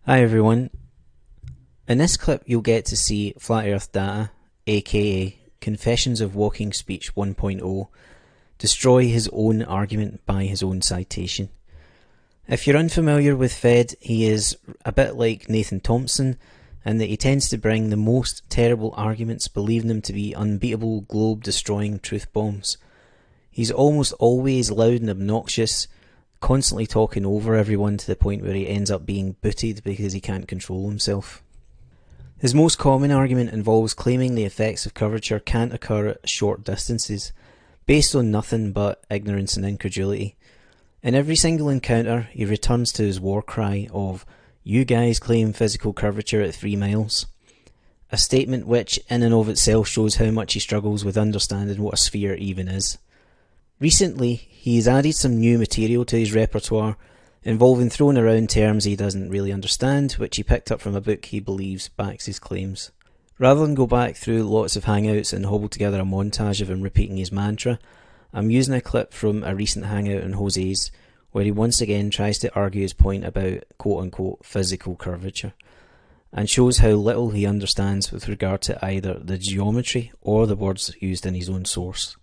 Hi everyone. In this clip you'll get to see Flat Earth Data, aka Confessions of Walking Speech 1.0, destroy his own argument by his own citation. If you're unfamiliar with Fed, he is a bit like Nathan Thompson in that he tends to bring the most terrible arguments, believing them to be unbeatable, globe-destroying truth bombs. He's almost always loud and obnoxious, constantly talking over everyone to the point where he ends up being booted because he can't control himself. His most common argument involves claiming the effects of curvature can't occur at short distances, based on nothing but ignorance and incredulity. In every single encounter, he returns to his war cry of, "You guys claim physical curvature at 3 miles." A statement which in and of itself shows how much he struggles with understanding what a sphere even is. Recently, he's added some new material to his repertoire, involving throwing around terms he doesn't really understand, which he picked up from a book he believes backs his claims. Rather than go back through lots of hangouts and hobble together a montage of him repeating his mantra, I'm using a clip from a recent hangout on Jose's, where he once again tries to argue his point about quote-unquote physical curvature, and shows how little he understands with regard to either the geometry or the words used in his own source.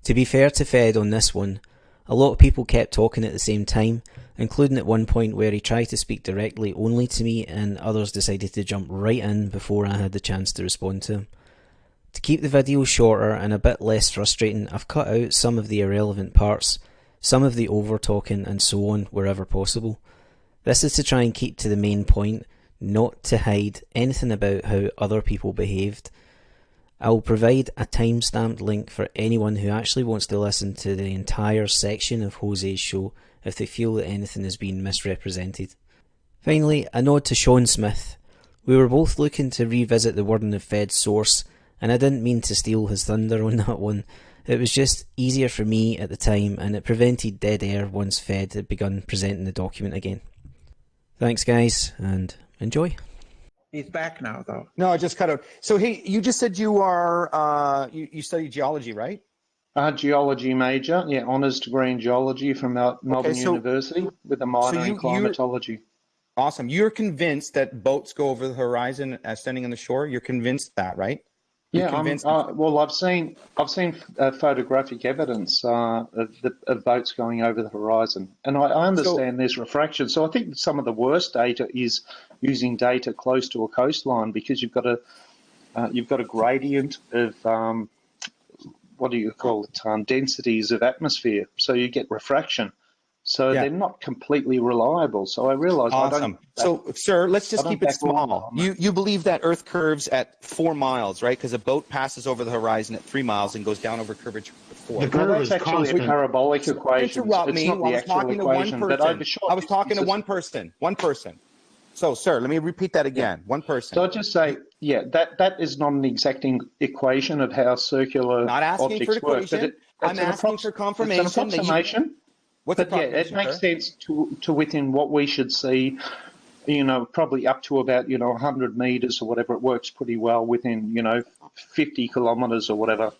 To be fair to Fed on this one, a lot of people kept talking at the same time, including at one point where he tried to speak directly only to me and others decided to jump right in before I had the chance to respond to him. To keep the video shorter and a bit less frustrating, I've cut out some of the irrelevant parts, some of the over-talking and so on wherever possible. This is to try and keep to the main point, not to hide anything about how other people behaved. I'll provide a time-stamped link for anyone who actually wants to listen to the entire section of Jose's show if they feel that anything has been misrepresented. Finally, a nod to Sean Smith. We were both looking to revisit the wording of Fed's source, and I didn't mean to steal his thunder on that one. It was just easier for me at the time, and it prevented dead air once Fed had begun presenting the document again. Thanks guys, and enjoy. He's back now, though. No, I just cut out. So, hey, you just said you are you study geology, right? Geology major, yeah, honours degree in geology from Melbourne University with a minor in climatology. Awesome. You're convinced that boats go over the horizon standing on the shore. You're convinced that, right? Yeah, well, I've seen photographic evidence of boats going over the horizon, and I understand there's refraction. So I think some of the worst data is using data close to a coastline because you've got a gradient of what do you call it? Densities of atmosphere, so you get refraction. So they're not completely reliable. So I realise I don't. So, sir, let's just keep it small. You believe that Earth curves at 4 miles, right? Because a boat passes over the horizon at 3 miles and goes down over curvature at 4. The curve is actually a parabolic equation. Interrupt me. I was talking to one person. I was talking to one person. One person. So, sir, let me repeat that again. One person. So I'll just say, yeah, that is not an exact equation of how circular objects work. I'm asking for confirmation. It's an approximation. It makes sense to within what we should see, probably up to about, 100 meters or whatever. It works pretty well within, 50 kilometers or whatever.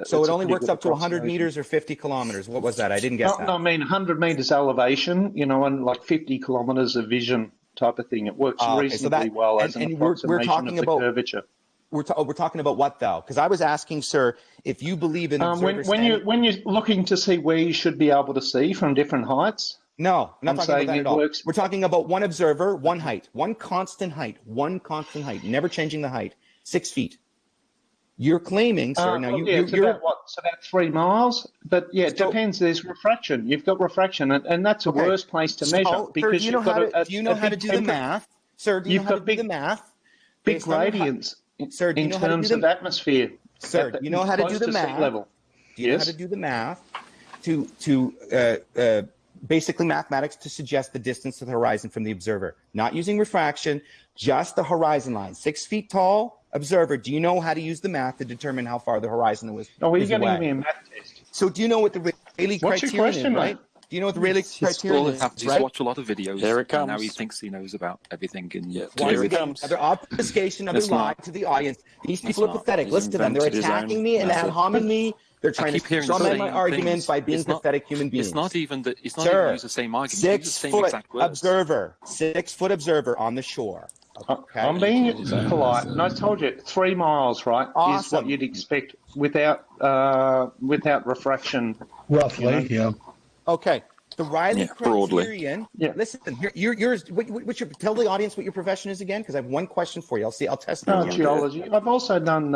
So it only works up to 100 meters or 50 kilometers. What was that? I didn't get that. No, I mean 100 meters elevation, and like 50 kilometers of vision type of thing. It works reasonably well as an approximation of the curvature. We're talking about what, though? Because I was asking, sir, if you believe in when you're looking to see where you should be able to see from different heights. No, I'm not talking about that at all. We're talking about one observer, one height, one constant height, never changing the height, 6 feet. You're claiming, sir. Now it's about what? It's about 3 miles. But yeah, it depends. There's refraction. You've got refraction, and that's a worse place to measure because do you know how to do the math, sir? Do you know how to do the math? Big gradients. Sir, in terms of atmosphere. Sir, do you know how to do the math? Do you know how to do the math to basically mathematics to suggest the distance to the horizon from the observer? Not using refraction, just the horizon line. 6 feet tall observer. Do you know how to use the math to determine how far the horizon was? Oh, you're getting me a math test. So do you know what the Rayleigh criterion is, right? Do you know what the Rayleigh criterion is? He's watched a lot of videos. Here it comes. And now he thinks he knows about everything. And Once again, another obfuscation, another lie to the audience. These people are pathetic. Listen to them. They're attacking me and ad-homing me. They're trying to strawman my arguments by being pathetic human beings. It's not even that. It's not even use the same argument. 6 foot observer. 6 foot observer on the shore. Okay. I'm being polite, and I told you 3 miles, right, is what you'd expect without refraction. Roughly, yeah. Okay. The Rayleigh criterion. Yeah. Listen, tell the audience what your profession is again, because I have one question for you. I'll test it. Geology. I've also done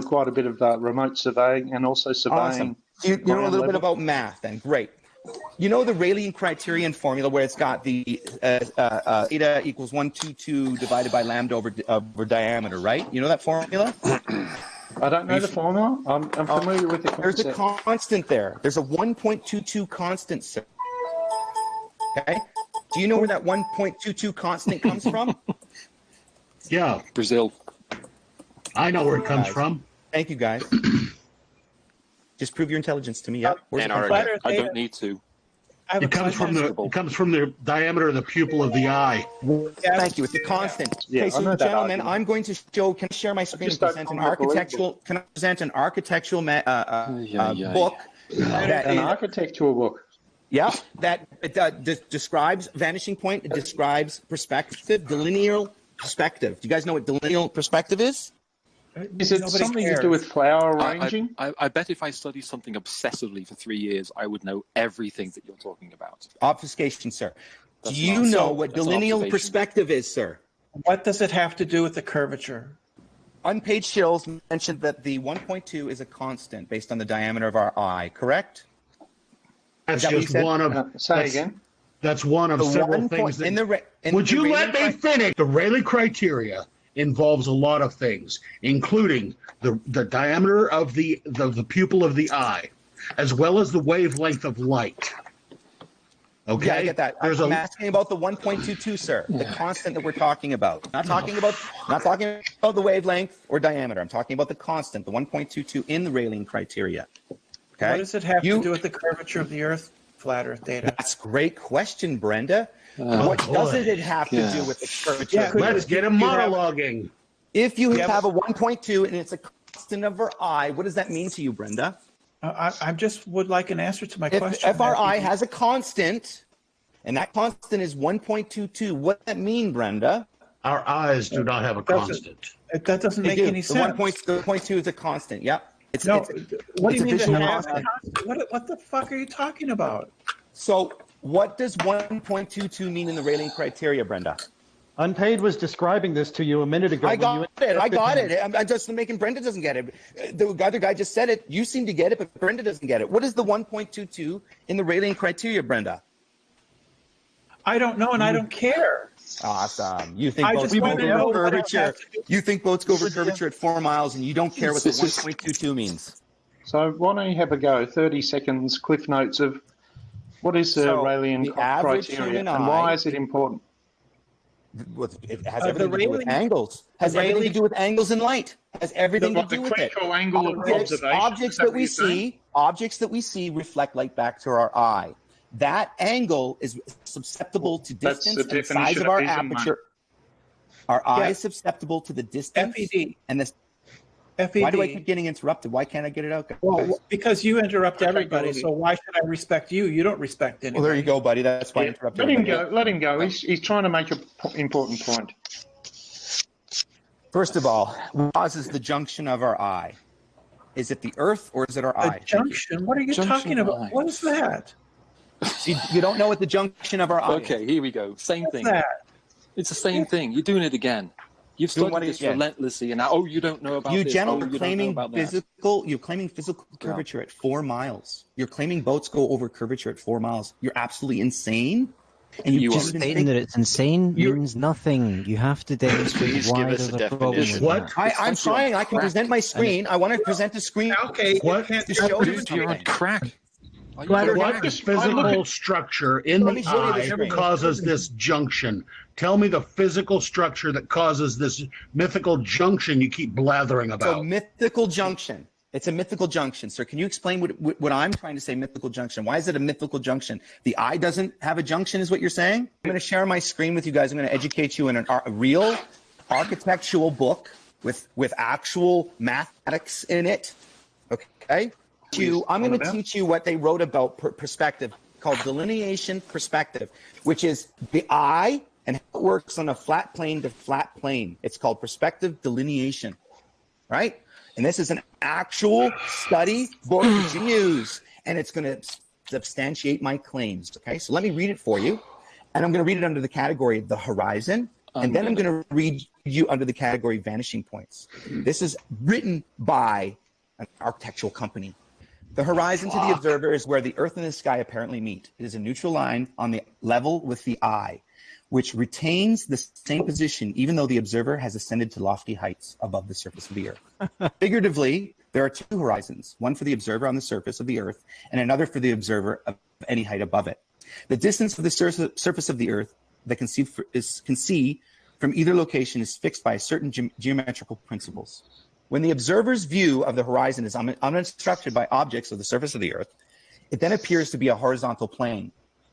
quite a bit of remote surveying and also surveying. Awesome. You know a little bit about math, then. Great. You know the Rayleigh criterion formula where it's got the eta equals 122 divided by lambda over diameter, right? You know that formula? I don't know the formula. I'm familiar with the concept. There's a constant there. There's a 1.22 constant, sir. Okay? Do you know where that 1.22 constant comes from? Yeah. Brazil. I know where it comes from. Thank you, guys. Just prove your intelligence to me. Yeah. Antarctica. I don't need to. It comes from the diameter of the pupil of the eye. Thank you. It's a constant. Yeah, okay, so gentlemen, I'm going to show. Can I share my screen and present an architectural? Can I present an architectural book? An architectural book. Yeah, that describes vanishing point. It describes perspective, delineal perspective. Do you guys know what delineal perspective is? Is it something to do with flower arranging? I bet if I studied something obsessively for 3 years, I would know everything that you're talking about. Obfuscation, sir. Do you know what delineal perspective is, sir? What does it have to do with the curvature? Unpaid shills mentioned that the 1.2 is a constant based on the diameter of our eye, correct? That's just one of... Say again. That's one of several things. Would you let me finish? The Rayleigh criteria involves a lot of things, including the diameter of the pupil of the eye, as well as the wavelength of light. Okay, yeah, I get that. I'm asking about the 1.22, sir, the constant that we're talking about. Not talking about the wavelength or diameter. I'm talking about the constant, the 1.22 in the Rayleigh criteria. Okay. What does it have to do with the curvature of the Earth, flat Earth data? That's a great question, Brenda. What doesn't it have to do with the curvature? Yeah, let's get him monologuing. If you have a 1.2 and it's a constant of our eye, what does that mean to you, Brenda? I just would like an answer to my question. If our eye has a constant, and that constant is 1.22, what does that mean, Brenda? Our eyes do not have a constant. That doesn't make any sense. The 1.2 is a constant, yep. What do you mean what the fuck are you talking about? So what does 1.22 mean in the Rayleigh criteria, Brenda? Unpaid was describing this to you a minute ago. I got it. I'm just making Brenda doesn't get it. The other guy just said it. You seem to get it, but Brenda doesn't get it. What is the 1.22 in the Rayleigh criteria, Brenda? I don't know, and I don't care. Awesome. You think boats go over curvature? You think boats go over curvature at 4 miles, and you don't care what the 1.22 means? So why don't you have a go? 30 seconds, cliff notes of what is the Rayleigh criteria, and why is it important? It has everything to do with angles. Has everything to do with angles in light. Has everything to do with it. The critical angle of observation. Objects that we see reflect light back to our eye. That angle is susceptible to distance and size of our aperture. Our eye is susceptible to the distance and the. FED. Why do I keep getting interrupted? Why can't I get it out? Well, because you interrupt everybody, so why should I respect you? You don't respect anyone. Well, there you go, buddy. That's why I interrupted. Let him go. He's trying to make an important point. First of all, what causes the junction of our eye? Is it the Earth or is it our eye? Junction? What are you talking about? What is that? You don't know what the junction of our eye is. Okay, here we go. Same thing. That? It's the same thing. You're doing it again. You've studied this relentlessly, and now, you don't know about this. You gentlemen are claiming you're claiming physical curvature at 4 miles. You're claiming boats go over curvature at 4 miles. You're absolutely insane. And you just stating that it's insane means nothing. You have to demonstrate why there's a problem with that. I'm trying. I can present my screen. I want to present a screen. Okay. To show you you're on crack. What physical structure in the eye causes this junction? Tell me the physical structure that causes this mythical junction you keep blathering about. So mythical junction. It's a mythical junction, sir. Can you explain what I'm trying to say, mythical junction? Why is it a mythical junction? The eye doesn't have a junction is what you're saying? I'm going to share my screen with you guys. I'm going to educate you in a real architectural book with actual mathematics in it. Okay? I'm going to teach you what they wrote about perspective, called delineation perspective, which is the eye and how it works on a flat plane to flat plane. It's called perspective delineation, right? And this is an actual study book that you use, and it's going to substantiate my claims, okay? So let me read it for you, and I'm going to read it under the category the horizon, and then I'm going to read you under the category vanishing points. This is written by an architectural company. The horizon to the observer is where the earth and the sky apparently meet. It is a neutral line on the level with the eye, which retains the same position even though the observer has ascended to lofty heights above the surface of the earth. Figuratively, there are two horizons, one for the observer on the surface of the earth and another for the observer of any height above it. The distance of the surface of the earth that can see from either location is fixed by certain geometrical principles. When the observer's view of the horizon is unobstructed by objects of the surface of the earth, it then appears to be a horizontal plane,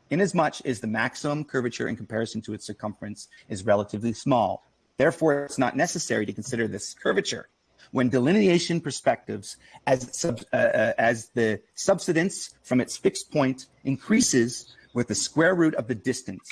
inasmuch as the maximum curvature in comparison to its circumference is relatively small. Therefore, it's not necessary to consider this curvature when delineation perspectives as the subsidence from its fixed point increases with the square root of the distance.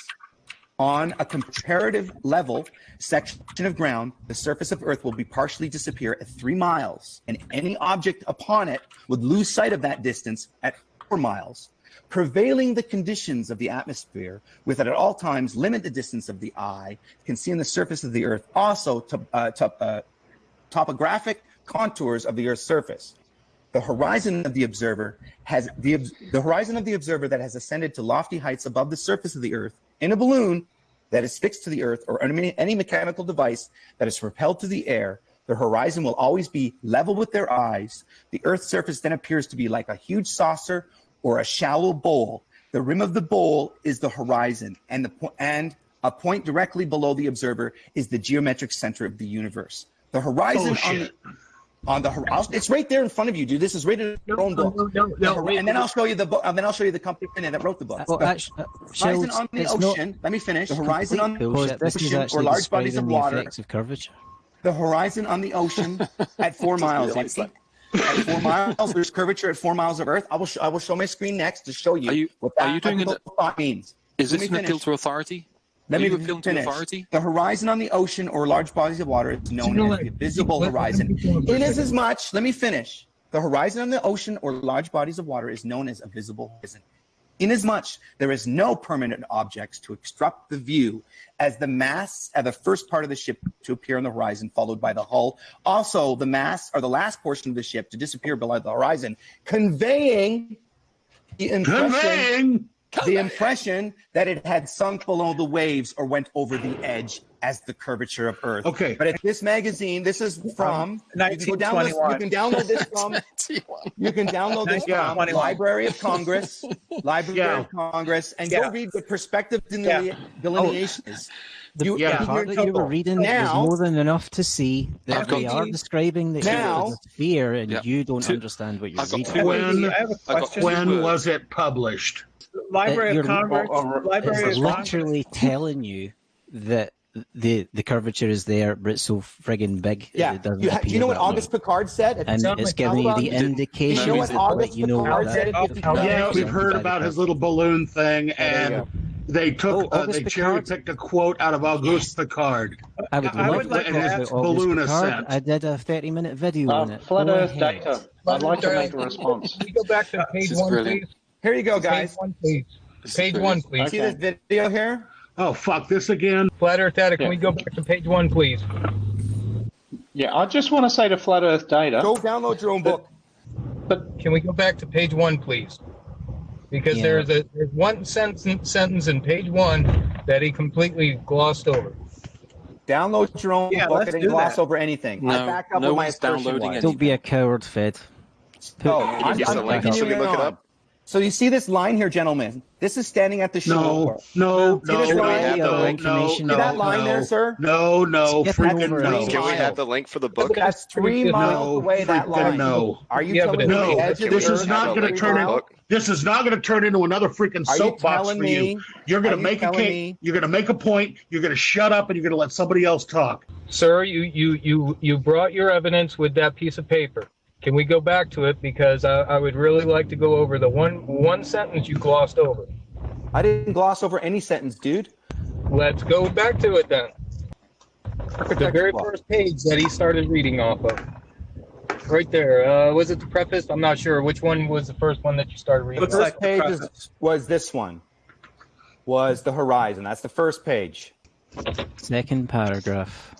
On a comparative level section of ground, the surface of Earth will be partially disappear at 3 miles, and any object upon it would lose sight of that distance at 4 miles. Prevailing the conditions of the atmosphere with at all times limit the distance of the eye can see on the surface of the earth also topographic contours of the earth's surface. The horizon of the observer that has ascended to lofty heights above the surface of the earth in a balloon that is fixed to the earth or any mechanical device that is propelled to the air, the horizon will always be level with their eyes. The earth's surface then appears to be like a huge saucer or a shallow bowl. The rim of the bowl is the horizon, and a point directly below the observer is the geometric center of the universe. The horizon it's right there in front of you, dude. This is right in your own book. And then I'll show you the book. And then I'll show you the company that wrote the book. Well, the horizon on the ocean. Let me finish. The horizon on the ocean or large bodies of water. Of curvature. The horizon on the ocean at 4 miles. At 4 miles, there's curvature at 4 miles of Earth. I will show my screen next to show you what that thought means. Is this an appeal to authority? Let me finish. The horizon on the ocean or large bodies of water is known as the visible horizon. Inasmuch, let me finish. The horizon on the ocean or large bodies of water is known as a visible horizon. Inasmuch, there is no permanent objects to obstruct the view as the masts are the first part of the ship to appear on the horizon, followed by the hull. Also, the masts are the last portion of the ship to disappear below the horizon, conveying the impression that it had sunk below the waves or went over the edge as the curvature of Earth. Okay. But this magazine, this is from, you can download this from Library of Congress, of Congress, and go read the perspective delineation is. You were reading was more than enough to see that they are describing the sphere, and you don't understand what you're reading. When was it published? Library of Congress. It's literally telling you that the curvature is there, but it's so friggin' big. Yeah. It doesn't do you know what August Picard said? And it's giving you the indication. You know what August Picard said? Yeah, we've heard about his little balloon thing, and they took they cherry-picked a quote out of Auguste Picard. I would like to his balloon ascent. I did a 30-minute video on it. Flat Earth data. I'd like to make a response. Can we go back to page 1, please? Here you go, guys. Page 1, please. Page 1, please. See this video here? Oh, fuck this again. Flat Earth data. Can we go back to page 1, please? Yeah, I just want to say to Flat Earth data. Go download your own book. But can we go back to page 1, please? Because there's one sentence in page 1 that he completely glossed over. Download your own book and gloss over anything. No, I back up no with my one's downloading assertion. anything. Don't be a coward, Fed. I'm continuing on. So you see this line here, gentlemen. This is standing at the shore. No. See that line there, sir? No, freaking no. Can we have the link for the book? That's 3 miles away, that line. No. Are you telling me the edge of the This is earth not going to turn into. This is not going to turn into another freaking soapbox for you. You're going to make a case. You're going to make a point. You're going to shut up, and you're going to let somebody else talk. Sir, you brought your evidence with that piece of paper. Can we go back to it, because I would really like to go over the one sentence you glossed over. I didn't gloss over any sentence, dude. Let's go back to it then. The very first page that he started reading off of. Right there. Was it the preface? I'm not sure. Which one was the first one that you started reading? The first page was this one. Was the horizon. That's the first page. Second paragraph.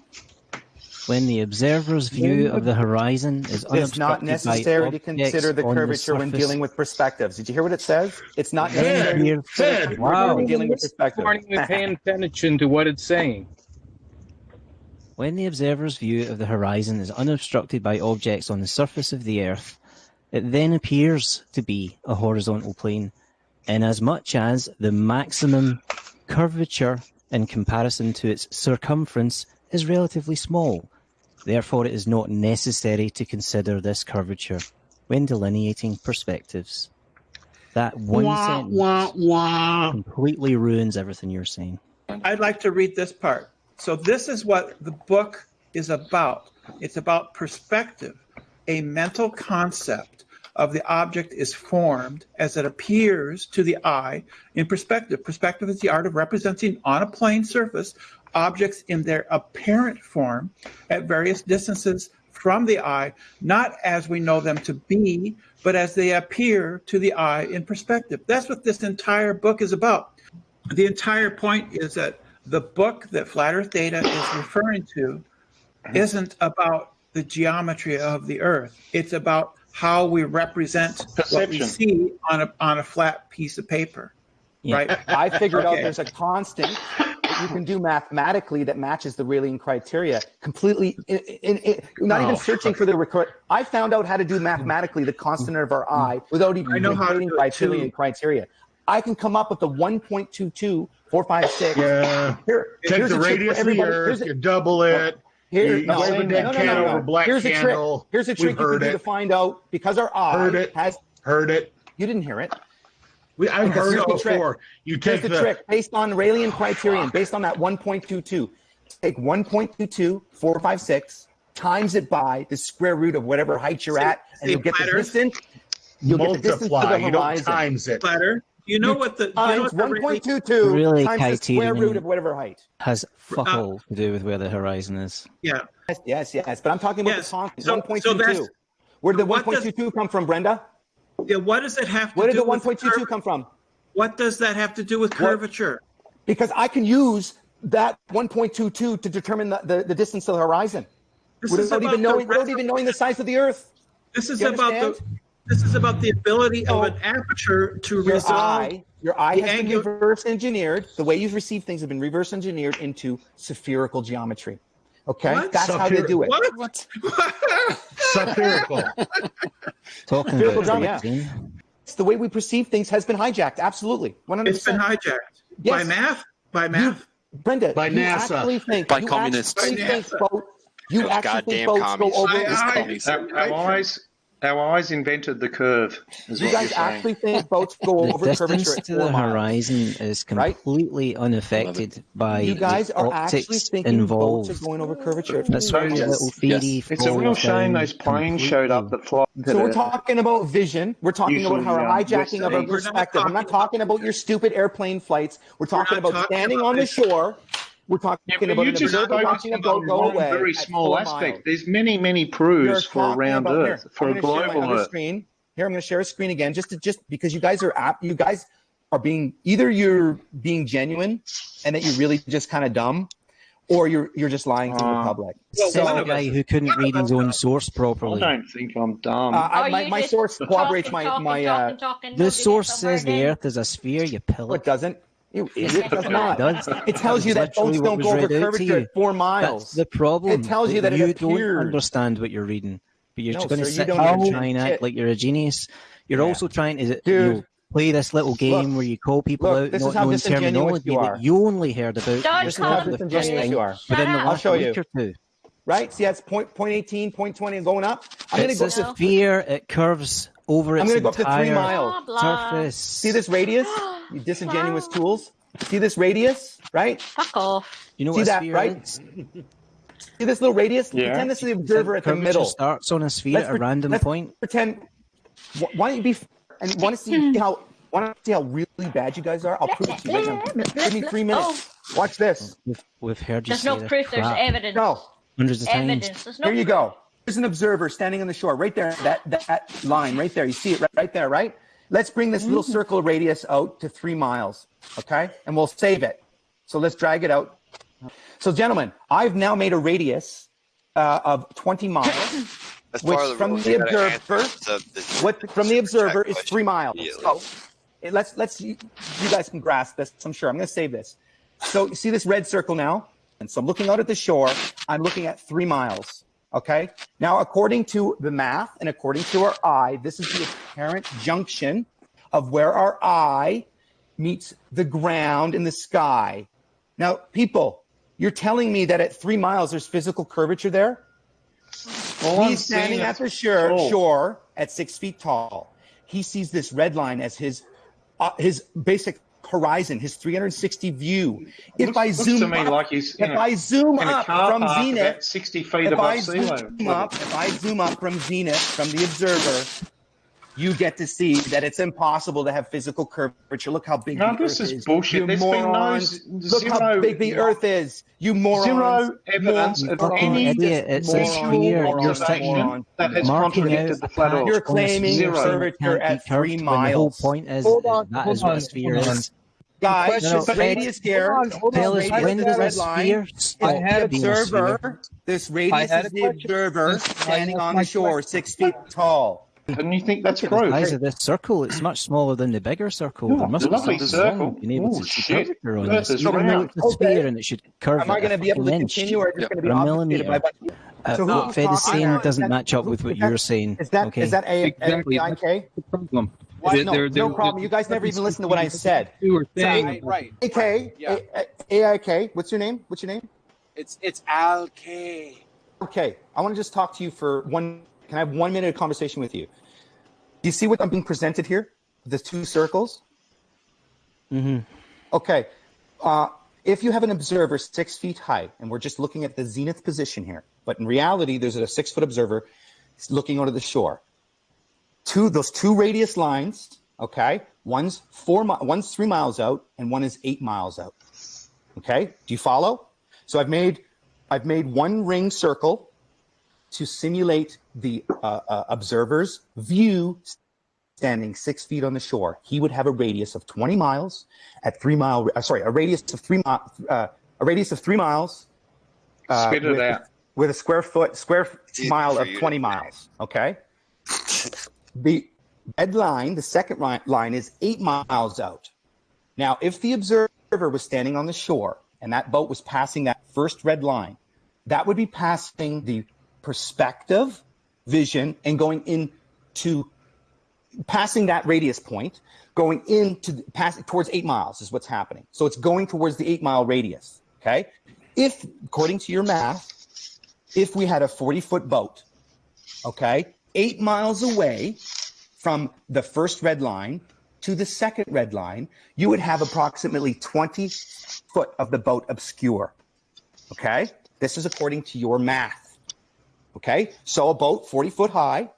When the observer's view of the horizon is unobstructed it's not necessary to consider the curvature when dealing with perspectives. Did you hear what it says? It's not necessary when dealing with perspectives. I'm not even paying attention to what it's saying. When the observer's view of the horizon is unobstructed by objects on the surface of the Earth, it then appears to be a horizontal plane, inasmuch as the maximum curvature in comparison to its circumference is relatively small. Therefore, it is not necessary to consider this curvature when delineating perspectives. That one sentence completely ruins everything you're saying. I'd like to read this part. So this is what the book is about. It's about perspective. A mental concept of the object is formed as it appears to the eye in perspective. Perspective is the art of representing on a plane surface objects in their apparent form at various distances from the eye, not as we know them to be, but as they appear to the eye in perspective. That's what this entire book is about. The entire point is that the book that Flat Earth Data is referring to isn't about the geometry of the Earth. It's about how we represent what we see on a flat piece of paper. Yeah. Right? I figured out there's a constant that you can do mathematically that matches the Rayleigh criteria completely. Not even searching for the record. I found out how to do mathematically the constant of our eye without even including criteria. I can come up with the 1.22456. Yeah. Take the radius of the Earth, you double it. Wave a dead candle over black candle. Here's a trick you can do to find out, because our eye Heard it. You didn't hear it. I've heard it before. You take the trick based on Rayleigh criterion, based on that 1.22. Take 1.22456, times it by the square root of whatever height you're at, and you'll get the distance. You'll get the distance to the horizon. You don't times it. You know what the 1.22 really times the square root of whatever height has fuck all to do with where the horizon is. Yeah. Yes. But I'm talking about the constant 1.22. Where did the 1.22 come from, Brenda? Yeah. What does it have to do? Where did the 1.22 come from? What does that have to do with curvature? Because I can use that 1.22 to determine the distance to the horizon without even knowing the size of the Earth. This is about the ability of an aperture to resolve. Your eye has been reverse engineered. The way you receive things have been reverse engineered into spherical geometry. Okay, that's how they do it. What? Spherical. Talking about geometry. It's the way we perceive things has been hijacked. Absolutely, 100%. It's been hijacked by math. Brenda, by NASA, by communists. You actually think boats go over? Our eyes invented the curve. You guys actually think boats go over the curvature distance to the horizon is completely unaffected by you guys the are actually optics thinking involved. boats are going over curvature. That's why your little theory It's a real shame those planes showed up that fly. So we're talking about vision. We're talking about how hijacking of our perspective. I'm not talking about your stupid airplane flights. We're talking about standing on the shore. We're talking about an observer watching a boat go away. Very small aspect. There's many proofs for around Earth, for a global Earth. Here, I'm going to share a screen again, just because you guys are being you're being genuine, and that you're really just kind of dumb, or you're just lying to the public. So a guy who couldn't read his own source properly. I don't think I'm dumb. My source corroborates my. The source says the Earth is a sphere. You pillock. It doesn't. It does not. It tells you that boats don't go over curvature at 4 miles. That's the problem. It tells you that you it appears. don't understand what you're reading, but you're going to sit here and try and act like you're a genius. You're also trying to. play this little game where you call people out this not is how knowing disingenuous terminology you are. that you only heard about Don't call for the first time you are. within the I'll last show week you. or two. Right? See, that's point 18, point 20, and going up. I'm going to go It's a sphere. It curves over its go up to 3 entire miles. surface. See this radius? You disingenuous tools. See this radius, right? Fuck off. You know See what a that, sphere right? is? See this little radius? Yeah. Pretend this is the observer at the Curvature middle. starts on a sphere at a random point. Pretend. Why don't you be? And want to see how? Want to see how really bad you guys are? I'll prove it to you right now. Give me 3 minutes. Watch this. We've heard you There's say no this proof. There's crap evidence. No. hundreds of times. Evidence. There's no Here you proof. go. There's an observer standing on the shore, right there. That line, right there. You see it right there, right? Let's bring this little circle radius out to 3 miles, okay? And we'll save it. So let's drag it out. So, gentlemen, I've now made a radius of 20 miles, which from the observer, from the observer is 3 miles. So let's you guys can grasp this. I'm sure. I'm going to save this. So you see this red circle now, and so I'm looking out at the shore. I'm looking at 3 miles. Okay. Now, according to the math and according to our eye, this is the apparent junction of where our eye meets the ground in the sky. Now, people, you're telling me that at 3 miles there's physical curvature there? Well, He's standing at the shore at 6 feet tall. He sees this red line as his basic horizon, his 360 view. If I zoom up from zenith, 60 feet above sea level. If I zoom up from zenith, from the observer, you get to see that it's impossible to have physical curvature. Look how big the Earth is. This is bullshit. You morons. Look how big the Earth is. You morons. Zero evidence of any idiot. It's a sphere. You're observation that has marking contradicted out the flat Earth. You're claiming Zero. curvature at 3 miles. The whole point is that is what a sphere is. Guys, No, this radius here. Tell us, when does a sphere stop being a sphere? This radius is the observer standing on the shore, 6 feet tall. And you think that's Look at the proof? size of this circle. It's much smaller than the bigger circle. Oh, There must be lovely something circle. wrong being able Oh, to see shit. curvature on Earth this. is Even though round. it's a sphere and it should curve Am I going to be able to continue or just going to be or a obfuscated by millimeter. what? So What who's Fed is talking saying there? doesn't match up with what you're saying. Is that okay? is that Exactly. AIK? The problem. No problem. You guys never even listened to what I said. You were saying Right. AK, Yeah. AIK. What's your name? It's Al K. Okay, I want to just talk to you for one. Can I have 1 minute of conversation with you? Do you see what I'm being presented here? The 2 circles. Mm-hmm. Okay. If you have an observer 6 feet high, and we're just looking at the zenith position here, but in reality, there's a 6-foot observer looking out of the shore. Those two radius lines. Okay, one's 3 miles out, and one is 8 miles out. Okay, do you follow? So I've made one ring circle to simulate the observer's view standing 6 feet on the shore. He would have a radius of 20 miles at 3 mile. A radius of 3 miles. Spit it out. With a square mile of 20 miles. Okay. The red line, the second line, is 8 miles out. Now, if the observer was standing on the shore and that boat was passing that first red line, that would be passing the perspective vision and going into passing that radius point, going into towards 8 miles is what's happening. So it's going towards the 8 mile radius. Okay. If, according to your math, if we had a 40-foot boat, okay, 8 miles away from the first red line to the second red line, you would have approximately 20 foot of the boat obscure. Okay? This is according to your math. Okay? So a boat 40 foot high,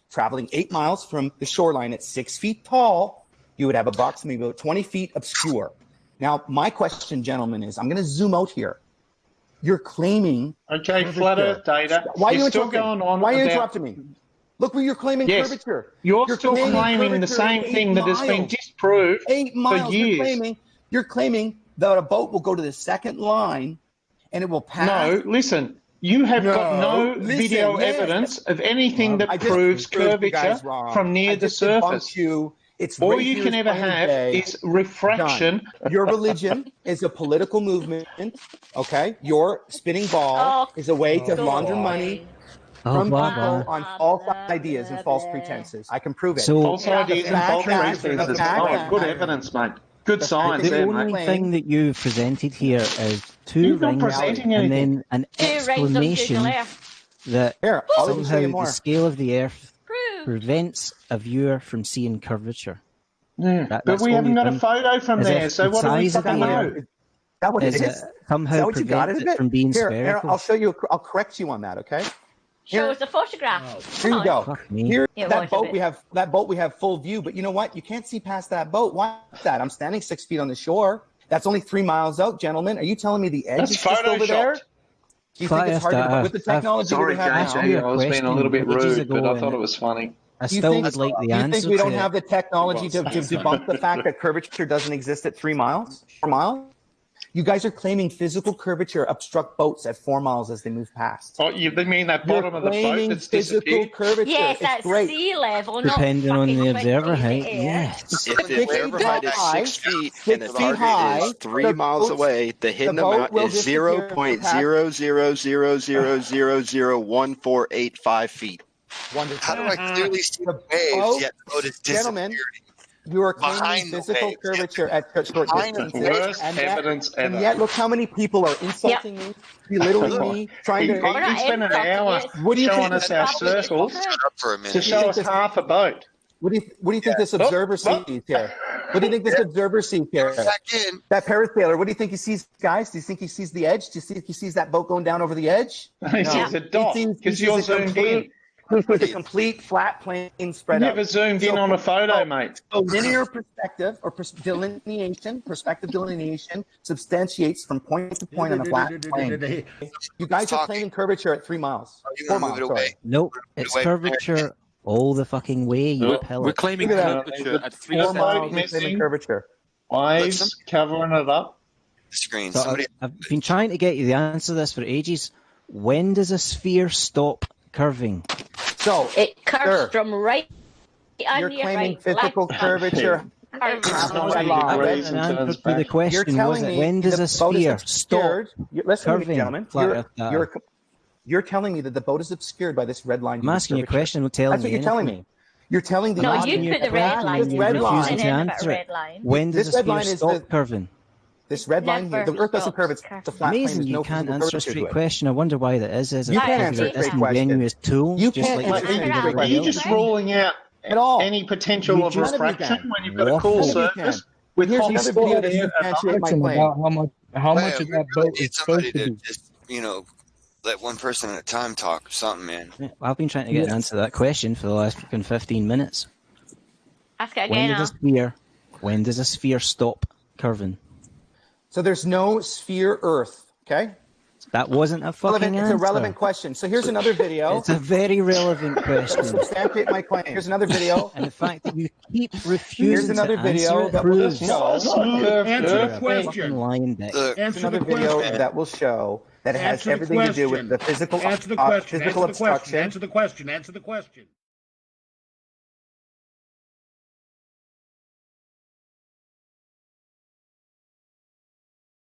traveling 8 miles from the shoreline at 6 feet tall, you would have approximately about 20 feet obscure. Now, my question, gentlemen, is I'm going to zoom out here. You're claiming... Okay, flat Earth data. Why are you still going on? Why are you interrupting me? Look where you're claiming curvature. You're still claiming the same thing that has been disproved 8 miles, for years. You're claiming that a boat will go to the second line and it will pass. No, listen. You have got no video evidence of anything that proves curvature from near the surface. All you can ever have is refraction. Your religion is a political movement, okay? Your spinning ball is a way to launder money. Oh, from blah, people blah. on false ideas and false pretenses. I can prove it. So False ideas and false pretenses. Oh, good evidence, mate. Good science the there, only mate. thing that you've presented here is two You're not rings presenting and anything. then an Two rings on explanation Google Earth. that Here, I'll even show somehow you the more. scale of the Earth Proved. prevents a viewer from seeing curvature. Yeah, but That's we all haven't you've got a done. photo from As there, if so the what do we size of fucking the know? Earth Is that what it is is? somehow Is that what you got prevents it a bit? from being Here, spherical. I'll show you. I'll correct you on that. Okay. Show us a photograph. Here Come you go. on. Fuck me. Here, It that was a boat bit. we have. That boat we have full view, but you know what? You can't see past that boat. Why is that? I'm standing 6 feet on the shore. That's only 3 miles out, gentlemen. Are you telling me the edge That's is just over there? photoshopped. Do you think it's hard to, with the technology that Sorry, we have JJ, now? I was being a little bit ages rude, but ago I thought and it was funny. I Do you still think, would like the do you answer think we don't to have the technology to That's debunk the fact that curvature doesn't exist at 3 miles, 4 miles? You guys are claiming physical curvature obstruct boats at 4 miles as they move past. Oh, you mean that You're bottom of the boat claiming that's physical disappeared? curvature. Yes, It's that's great. sea level, not depending on fucking the 20 observer feet height. air. Yes. If the observer height is 6 feet and the 6 feet target high, is 3 miles away, the hidden boat amount will is disappear past- 0.0000000001485 feet. Wonderful. How do I clearly see the waves yet the boat is Gentlemen, disappearing? you are claiming Behind the physical waves. curvature at short Behind the distances, Worst and evidence and ever. yet look how many people are insulting me, belittling me, trying to. He spent an hour What do you showing think? us our circles Shut up for a minute. to show us half a boat. What do you think this observer sees here? What do you think this observer sees here? Back in. That parasailor, what do you think he sees, guys? Do you think he sees the edge? Do you think he sees that boat going down over the edge? He sees a dot because you're zoomed in. With a complete flat plane spread You out. never zoomed in on a photo, mate. So linear perspective or perspective delineation substantiates from point to point on a flat plane. You guys are claiming curvature at 3 miles. You 4 want to miles, move it sorry. away? Nope. It's curvature all the fucking way, you Look, pillow. We're claiming Look at that. curvature at 3 4 Four miles miles of claiming missing. curvature. Waves covering it up. The screen. So Somebody. I've been trying to get you the answer to this for ages. When does a sphere stop curving? So It curves Sir, from right on you're your claiming right, physical left, curvature. curves It's from not right. like I degrees want and an answer turns to the back. You're question, was telling it? me When does the a boat is sphere stop obscured. Listen to me, curving? gentlemen. Flat Earth data? You're telling me that the boat is obscured by this red line. I'm asking you a question, don't tell That's me what you're telling anything. me. You're telling the No, asking you you put a the red question line. and This you're red You line- said refusing to anything about a answer it. red line. When does This a red sphere line is stop the- curving? This red line here, the Never Earth doesn't curve. It's stops a flat plane. Amazing There's you no can't physical answer a curvature to straight it. question. I wonder why that is. Is it You because can't answer you're a straight question. disingenuous tool? You just can't like answer you a think straight everybody Are you else? just question. ruling out At all. any potential You of just- refraction can. when you've got a cool Waffle. None of you can. surface with Here's hot another Still video had to to answer substantiate my question claim. about how much of We that really boat need is somebody supposed to to be. just, let one person at a time talk or something, man. Yeah, well, I've been trying to get an answer to that question for the last fucking 15 minutes. Ask it When again does now. when does a sphere stop curving? So there's no sphere Earth. Okay. That wasn't a fucking It's answer. a relevant question. So here's another video. It's a very relevant to question. substantiate my claim. Here's another video. And the fact that you keep Here's refusing another to video answer it that will proves show. Answer the you're a question. fucking lying dick. Look, Here's Answer the another video question. that will show that it has Answer the everything to do with question. the physical Answer the question. physical Answer the question. obstruction. Answer the question. Answer the question.